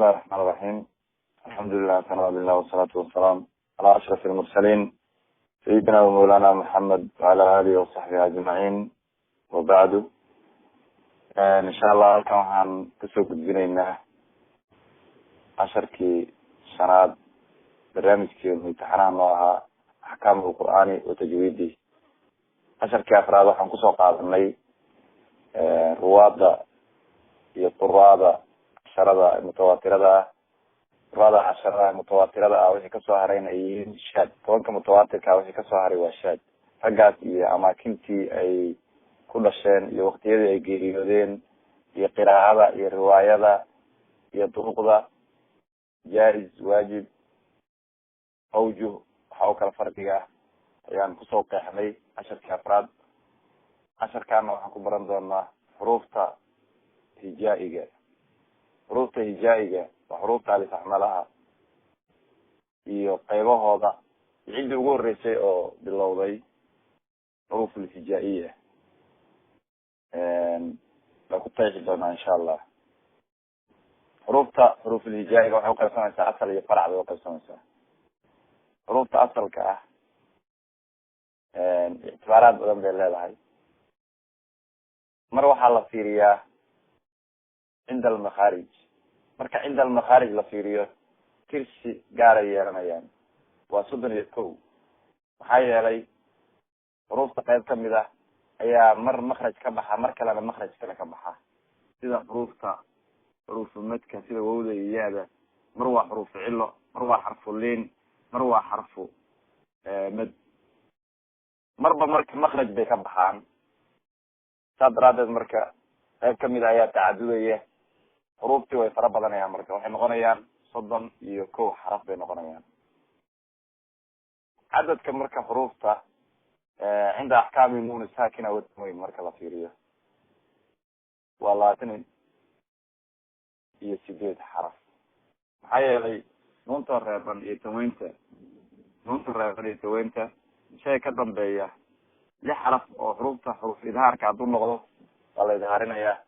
الله الرحمن الرحيم. الحمد لله ثناء بالله والصلاة والسلام على أشرف المرسلين سيدنا ومولانا محمد وعلى آله وصحبه أجمعين وبعد. إن شاء الله halkan waxaan kasoo gudbinaynaa casharkii shanaad barnaamijkeenu imtixaanaha noo ahaa axkaam alqur'aani wa tajwiidi. casharkii afraad waxaan kusoo qaadanay ruwaada iyo quraada casharada mutawaatirada ah. quraada casharada mutawaatirada ah wixii kasoo harayna ay yihiin shaad. tobanka mutawaatirka wixii kasoo haray waa shaad. raggaas iyo amaakintii ay ku dhasheen iyo waktiyadii ay geeriyoodeen iyo qiraa'ada iyo riwaayada iyo duruqda jaa-is, waajib, awjuh waxa u kala farqiga ayaan kusoo qeexnay casharkii afraad. casharkaana waxaan ku baran doonaa xuruufta hijaa-iga. xuruufta hijaa-iga waa xuruufta alifaxmalaha iyo qaybahooda ciddii ugu horeysay oo bilowday xuruuf alhijaa-iya baa ku qeexi doonaa insha allah. xuruuf alhijaa-iga waxay uqaybsamaysaa asal iyo farac bay uqaybsamaysaa. xuruufta asalka ah ictibaaraad badan bay leedahay. mar waxaa la fiiriyaa cinda almakhaarij. marka cinda almakhaarij la fiiriyo tirsi gaaray yeelanayaan, waa 31. maxaa yeelay xuruufta qayb kamid ah ayaa mar makraj ka baxa, mar kalena makraj kale ka baxa. sida xuruufulmadka sida wawda iyo yaada, mar waa xuruufu cilo, mar waa xarfu liin, mar waa xarfu mad. marba marka makraj bay ka baxaan. saas daraadeed marka qayb kamid a ayaa tacadudaya. xuruuftii way fara badanayaan, marka waxay noqonayaan 31 xaraf bay noqonayaan. cadadka marka xuruufta cinda axkaami nuun saakina watanweyn marka la fiiriyo waa 28 xaraf. maxaa yeelay nuunta reeban iyo taweynta shay ka dambeeya 6 xaraf oo xuruufta xuruuf idhaarka hadduu noqdo waa la idhaarinayaa.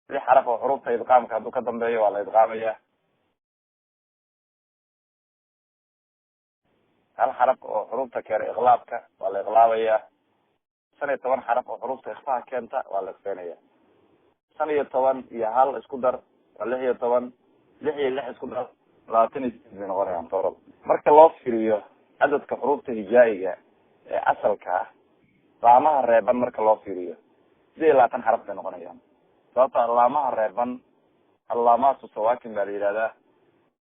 6 xaraf oo xuruufta idqaamka hadduu ka dambeeyo waa la idqaamaya. 1 xaraf oo xuruufta keena iqlaabka waa la iqlaabaya. 15 xaraf oo xuruufta ikfaha keenta waa la ikfeenaya. 15 iyo 1 isku dar waa 16. 6 iyo 6 isku dar 28 bay noqonayaan toral. marka loo firiyo cadadka xuruufta hijaa-iga ee asalka ah laamaha reeban marka loo fiiriyo 20 xaraf bay noqonayaan. sababta laamaha reeban allaamaatu sawaakin baa la yihahdaa.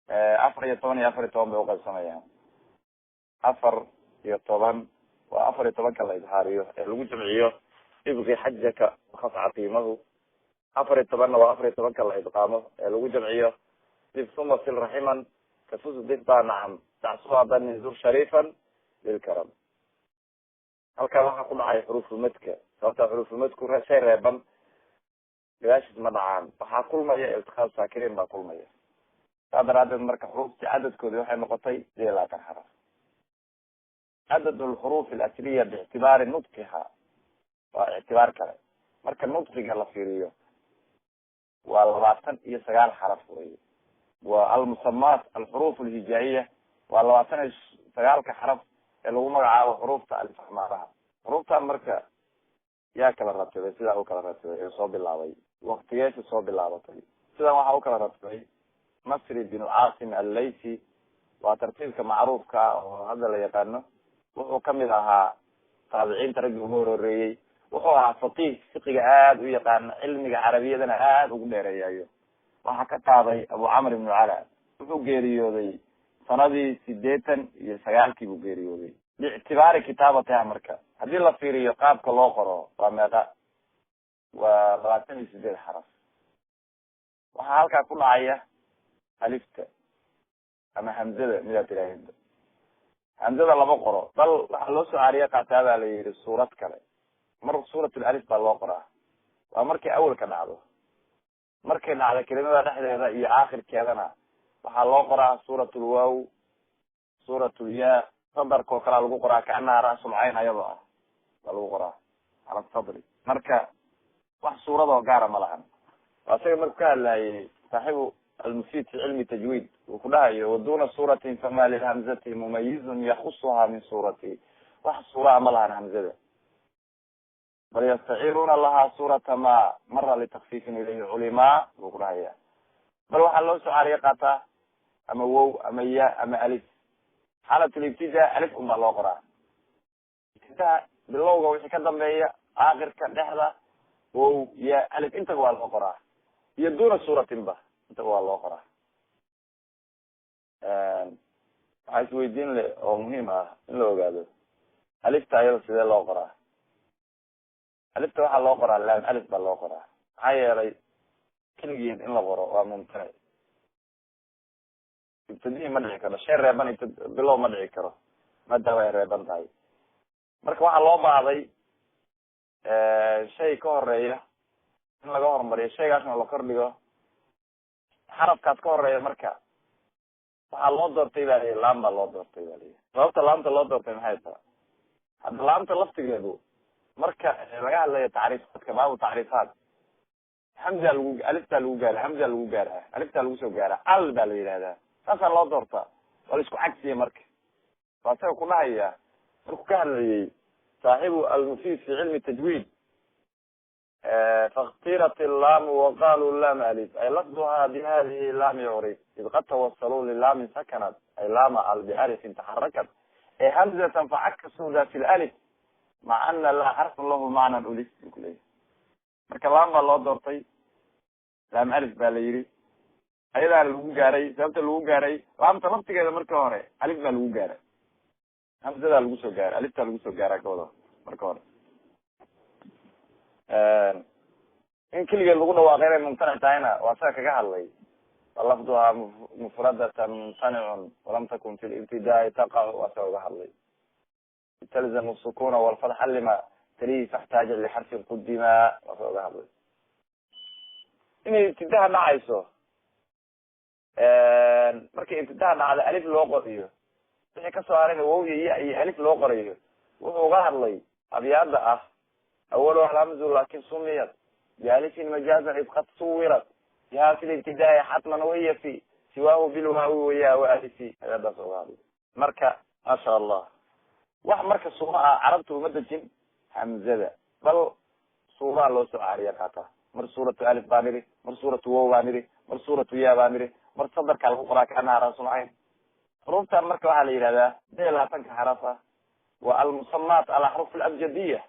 14 iyo 14 bay uqaybsamayaan. 14 waa 14 la idhaariyo ee lagu jamciyo ibqi xajaka wakaf catiimahu. 14 waa 14 la idqaamo ee lagu jamciyo dib suma sil raximan kafus dibta nacam tacsuha bani zur sharifan lilkaram. halkaa waxaa ku dhacay xuruufulmadka. sababta xuruufulmadku shay reeban gadaashiis ma dhacaan. waxaa kulmaya iltiqaab saakiriin baa kulmaya. saa daraadeed marka xuruuftii cadadkoodi waxay noqotay 20 xaraf. cadad alxuruuf alasliya biictibaari nudqiha waa ictibaar kale. marka nudqiga la fiiriyo waa 29 xaraf wey. waa almusamaat alxuruuf alhijaa-iya waa 29 xaraf ee lagu magacaabo xuruufta alifaxmaalaha. xuruuftan marka yaa kala ratibay, sidaa u kala ratibay ee soo bilaabay waktigeesa soo bilaabatay. sidan waxaa u kala ratibay masri bin caasim allaysi. waa tartiibka macruufka ah oo hadda la yaqaano. wuxuu kamid ahaa taabiciinta raggii ugu horeeyey. wuxuu ahaa faqih fiqiga aada u yaqaano, cilmiga carabiyadana aada ugu dheereeyayo. waxaa ka qaaday abu camr ibnu cala. wuxuu geeriyooday sanadii 89 buu geeriyooday. biictibaari kitaabatiha marka hadii la fiiriyo qaabka loo qoro waa meeqa? waa 28 xaraf. waxaa halkaa ku dhacaya alifta ama hamzada midaad tiraahda. hamzada lama qoro, bal waxaa loo soo caariya qaataa baa la yihi suurad kale. mar suuratul alif baa loo qoraa, waa markay awalka dhacdo. markay dhacdo kelimada dhexdeeda iyo aakhirkeedana waxaa loo qoraa suuratul waaw, suuratul yaa. sadarkoo kalea lagu qoraa kaanaha ra-sul cayn ayadoo ah baa lagu qoraa cala sadri. marka wax suuradoo gaara ma lahan. asaga markuu ka hadlayay saaxibu almufid fi cilmi tajwid uu ku dhahayo waduna suratin fama lilhamzati mumayizun yakusuha min surati wax suura ma lahan hamzada bal yastaciruna laha surata ma mara litakfifin ilayhi culima buu ku dhahaya bal waxaa loo soo cariya qataa ama wow ama ya ama alif xaalat libtida alif unbaa loo qoraa ibtidaa bilowga wixii ka dambeeya aakirka dhexda wow ya alif intaga waa loo qoraa iyo duna suratin ba intaga waa loo qoraa waxaa isweydiin le oo muhiim ah in la ogaado alifta ayada sidee loo qoraa alifta waxaa loo qoraa lam alif baa loo qoraa maxaa yeelay keligiin in la qoro waa mumtanic ibtidii ma dhici karo shay reeban bilow ma dhici karo maadaama ay reeban tahay marka waxaa loo baahday shay ka horeeya in laga horumariyo shaygaasna la kordhigo xarafkaas ka horeeya marka waxaa loo doortay ba lii laam baa loo doortay ba lii sababta laamta loo doortay maxay tahay hadda laamta laftigeedu marka laga hadlayo tacriifaadka baabu tacriifaat hamza lagu aliftaa lagu gaara hamza lagu gaara aliftaa lagu soo gaara al baa la yidhahdaa saasaa loo doortaa waa la isku cagsiya marka waa isaga ku dhahaya markuu ka hadlayay saaxibu almufid fi cilmi tajwid fakhtirat illam waqalu lam alif ay lafduha bihadihi lam yucrif id qad tawasaluu lilamin sakanat ay lama al bialifin taxarakat ay hamzatan facakasu da fi lalif maca ana la xarfun lahu macnan ulis bu ku leeyahy marka lam baa loo doortay lam alif baa la yidhi ayadaa lagu gaaray sababta lagu gaaray laamta laftigeeda marka hore alif baa lagu gaaray hamzadaa lagu soo gaaray aliftaa lagu soo gaaraa kawada marka hore in keligeed lagu dhawaaqay inay mumtanic tahayna waa saga kaga hadlay lafduha mufradatan mumtanicun walam takun fi libtidaai taqac waa saga uga hadlay talzamu sukuna walfatxa lima talihi faxtaaja lixarfin qudima waa saga uga hadlay inay ibtidaha dhacayso markay ibtidaha dhacda alif loo qoriyo wixii kasoo harayna wawya ya iyo alif loo qorayo wuxuu uga hadlay abyaada ah awalo alhamzu lakin sumiyat bialifin majazan id qad suwirat biha fi libtidaai xatman wahiya fi siwahu bilwaawi waya waalifi ayadaas uga hadlay marka maasha allah wax marka suura ah carabta uma dejin hamzada bal suuraa loo soo caariya qaata mar suuratu alif baa niri mar suuratu wow baa niri mar suuratu ya baa niri mar sadarkaa lagu qoraa kaanaha raasulacayn xuruftan marka waxaa la yihahdaa de labaatanka xaraf ah wa almusamaat alaxruf alabjadiya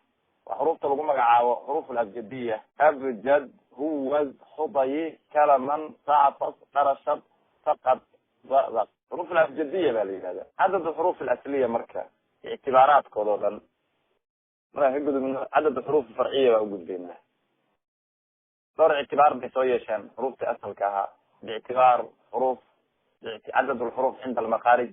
waa xurufta lagu magacaabo xuruf alabjadiya abjad huwaz xudayi kalaman sacfas qarashad faqad zadaq xuruf alabjadiya ba la yihahda cadad xuruf alasliya marka ictibaaraadkooda o dhan markaan ka gudubno cadad xuruf farciya baa ugudbayna dhowr ictibaar bay soo yeesheen xurufta asalka ahaa biictibaar xuruf cadad alxuruf cinda almaqaarij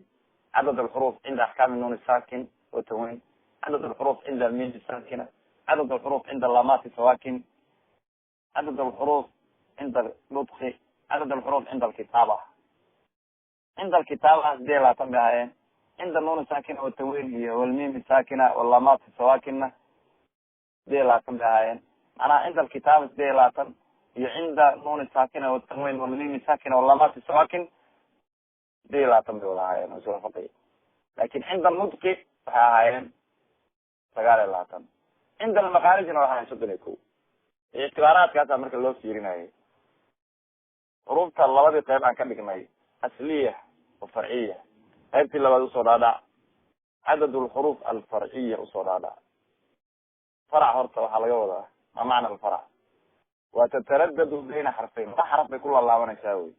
cadad alxuruf cinda axkaami nun sakin watanwin cadad alxuruf cinda almin sakina cadad alxuruf cinda lamati sawakin cadad alxuruf cinda nutki cadad alxuruf cinda alkitaaba cinda alkitaaba 7 bay ahaayeen cinda nun sakina watanwin iyo walmimi sakina walamati sawakina 7 bay ahaayeen macnaha cinda alkitaaba 7 iyo cinda nun sakina watanwin walmimi sakina walamati sawakin 7 bay wada ahaayeen oo isla faqi lakin cinda nutqi waxay ahaayeen 9 cinda almaqaarijna waxay ahayen 31 ictibaaraadkaasa marka loo fiirinayay xurufta labadii qeyb aan ka dhignay asliya wa farciya qaybtii labaad usoo dhaadhac cadad alxuruf alfarciya usoo dhaadhac farac horta waxaa laga wadaa ma macna alfarac waa tataradadu bayna xarfayn laba xaraf bay ku laalaabanaysaa wey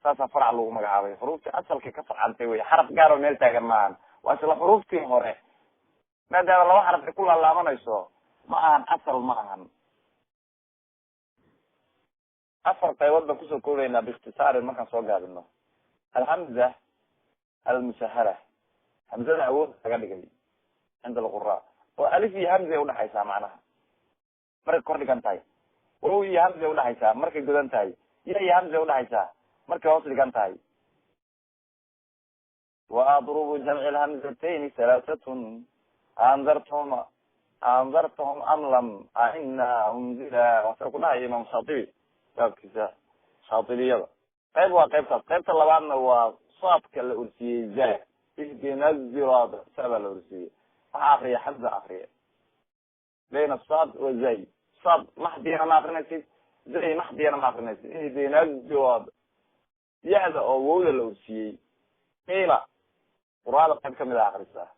saasaa farac lagu magacaabay xuruftii asalka ka farcantay wey xaraf gaar oo meel taagan maahan waa isla xuruftii hore maadaama laba xaraf ay ku laalaabanayso ma ahan asal ma ahan afar qaybood baan kusoo koobaynaa biikhtisaarin markaan soo gaabino alhamza almusahara hamzada awood laga dhigay cinda alqura oo alif iyo hamza udhaxaysaa macnaha markay kor dhigan tahay wow iyo hamza udhaxaysaa markay godan tahay ya iyo hamza udhaxaysaa markay hoos dhigan tahay waadrubu jamci lhamzatayni halaatatun andartahum am lam aina unzila wasa ku dhahaya imam shaatibi kitaabkiisa shaatibiyada qayb waa qaybta labaadna waa saadka la ursiyey za ihdina sirata sabaa la ursiyey waxaa akriya xamza akriya bayna saad wa zay saad maxdiyana ma akrinaysid zay maxdiyana ma akrinaysid ihdina sirata ya-da oo wowda la ursiyey qiila quraada qayb kamid a akrisaa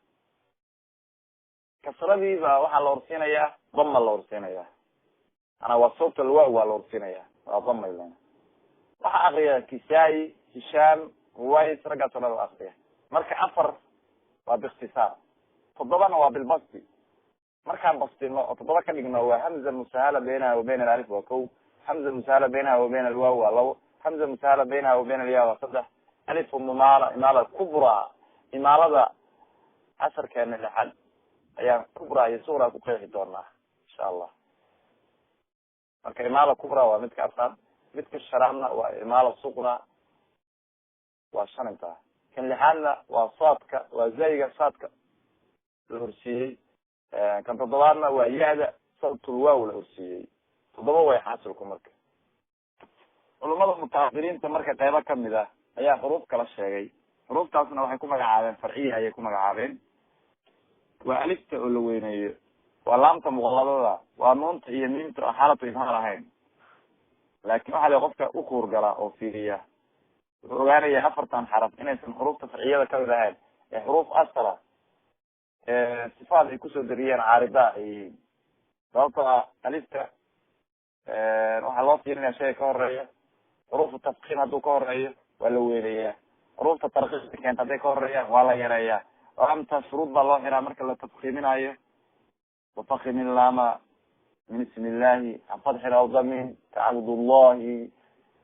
kasradiiba waxaa la ursiinayaa dama la ursiinayaa manaa waa sabta lwaaw waa la ursiinaya waa dama ilan waxaa akriya kisaa-i hishaam ruways raggaas o dhan akriya marka afar waa biikhtisaar toddobana waa bilbasti markaan bastino oo toddoba ka dhigno waa hamza musahala baynaha wa bayna alif waa ko hamza musahala baynaha wa bayna alwaaw waa labo hamza musahala baynaha wa bayna alya waa saddex alif mumaala imaala kubra imaalada casarkeena lixad ayaan kubra iyo suura ku qeexi doonaa insha allah marka imaala kubra waa midka afraad midka shanaadna waa imaala suqra waa shan intaa kan lixaadna waa saadka waa zayga saadka la horsiiyey kan toddobaadna waa ya-da sabtulwaaw la horsiiyey toddoba way xaasilku marka culamada mutaahiriinta marka qaybo kamid ah ayaa xuruuf kala sheegay xuruuftaasna waxay ku magacaabeen farciya ayay ku magacaabeen waa alifta oo la weyneeyo waa laamta muqaladada waa nuunta iyo miimta oo xaalatu ifhaar ahayn laakin waxaa la qofka ukuur galaa oo fiiriya wuxuu ogaanaya afartan xaraf inaysan xuruufta farciyada kamid ahayn ee xuruuf asala sifaad ay kusoo dariyeen caarida ay yihiin sababtoo ah alifta waxaa loo fiirinaya shayga ka horeeya xuruufu tafkiim hadduu ka horeeyo waa la weyneeyaa xuruufta tarkiibka keenta hadday ka horeeyaan waa la yareeyaa laamta shuruud baa loo xiraa marka la tafkiiminayo wafakimi laama min ismi illahi an fadxin aw damin kacabdullahi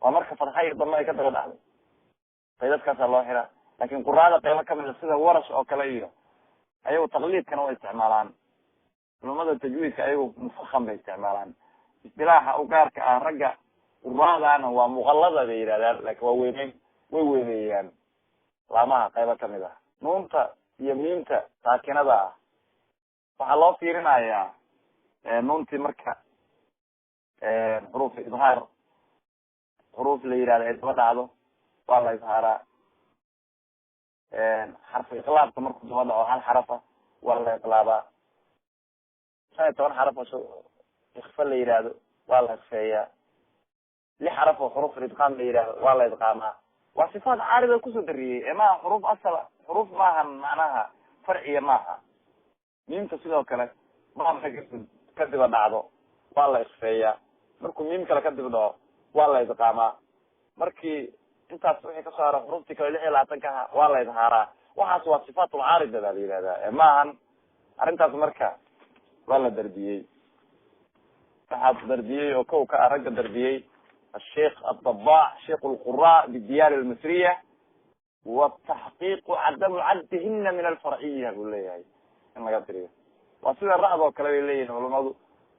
waa marka fadxa iyo dama ay ka daba dhacday qaydadkaasaa loo xiraa laakin quraada qaybo kamida sida warash oo kale iyo ayagu taqliidkana way isticmaalaan culamada tajwiidka ayagu mufaham bay isticmaalaan istilaaxa u gaarka ah ragga quraadana waa muqalada bay yidhahdaan laakin waa weyneyn way weyneeyaan laamaha qaybo kamid ah nuunta iyo miimta saakinada ah waxaa loo fiirinayaa nuuntii marka xuruuf idhaar xuruuf la yihahda ay daba dhacdo waa la idhaaraa xarfu iqlaabka markuu daba dhaco hal xarafa waa la iqlaabaa 15 xaraf oo ikfa la yihahdo waa la ikfeeyaa 6 xaraf oo xuruf idqaam la yihahdo waa la idqaamaa waa sifaat caarida kusoo dariyey ee maaha xuruuf asal xuruuf maaha macnaha farciya maaha miimta sidoo kale maa kadiba dhacdo waa la ikfeeyaa markuu miim kale kadib dhaco waa la idqaamaa markii intaas wixii kasoo hara xuruftii kale 26 aha waa la idhaaraa waxaas waa sifaat lcaarida baa la yihahdaa ee maahan arrintaas marka waa la darbiyey waxaa darbiyey oo kow ka ah ragga darbiyey الشيخ الضباع شيخ القراء بالديار المصرية والتحقيق عدم عدهن من الفرعية بقول لي هاي إن ما قدريه وصير الرعب وكلام الليل والموضوع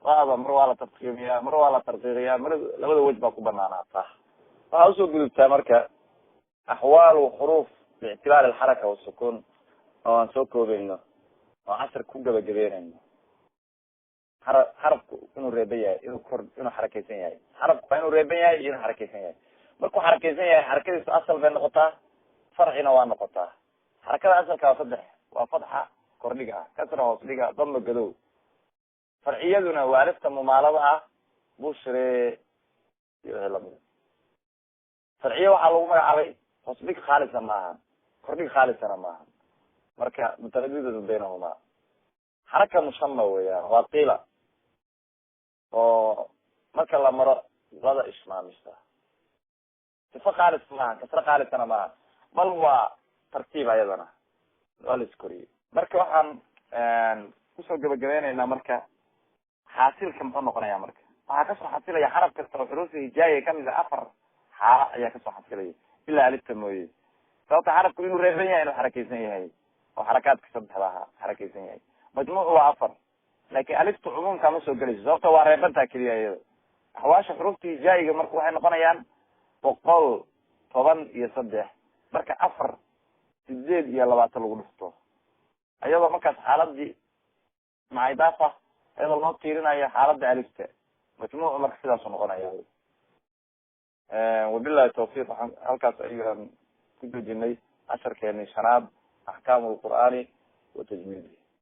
رعب مروالة تفخيمية مروالة ترقيقية لابد وجبة كبنانا صح فأوصل بالتامركة أحوال وحروف باعتبار الحركة والسكون أو أنسوكو بينه وعصر كوكا بجبينه xarafku inuu reeban yahay inuu xarakeysan yahay xarafku waa inuu reeban yahay iyo inuu xarakeysan yahay markuu xarakeysan yahay xarakadiisu asal bay noqotaa farcina waa noqotaa xarakada asalka waa 3 waa fadxa kordhiga ah kasra hoos dhiga dama gadow farciyaduna waa alifta mumaalada ah bushre iyo lamid farciya waxaa lagu magacaabay hoos dhig khaalisa maaha kordhig khaalisana maaha marka mutaradidatu baynahuma xaraka mushama weeyaan waa qila oo marka la maro lada ishmaamista sifa khaalis maaha kasra khaalisana maaha bal waa tartiib ayadana waa la iskoriyey marka waxaan kusoo gabagabaynaynaa marka xaasilka muxuu noqonaya marka waxaa kasoo xasilaya xaraf kasta oo xuruufta hijaaya kamid a 4 xaala ayaa kasoo xasilaya ilaa alifta mooye sababta xarafku inuu reeban yahay inuu xarakeysan yahay oo xarakaadka 3 aha xarakeysan yahay majmuuc waa 4 laakin alifta cumuumka ma soo gelayso sababta waa reebantaa keliya iyada axwaasha xuruufta hijaayiga marka waxay noqonayaan 113 marka 4 8 iyo 20 lagu dhufto ayadoo markaas xaaladii maca idaafa iyadoo loo tiirinayo xaalada alifta majmuuc marka sidaasuu noqonaya wabillahi tawfiiq. waxaan halkaas ayaan ku dejinay casharkeeni shanaad axkaamu lqur'aani wa tajwiidi.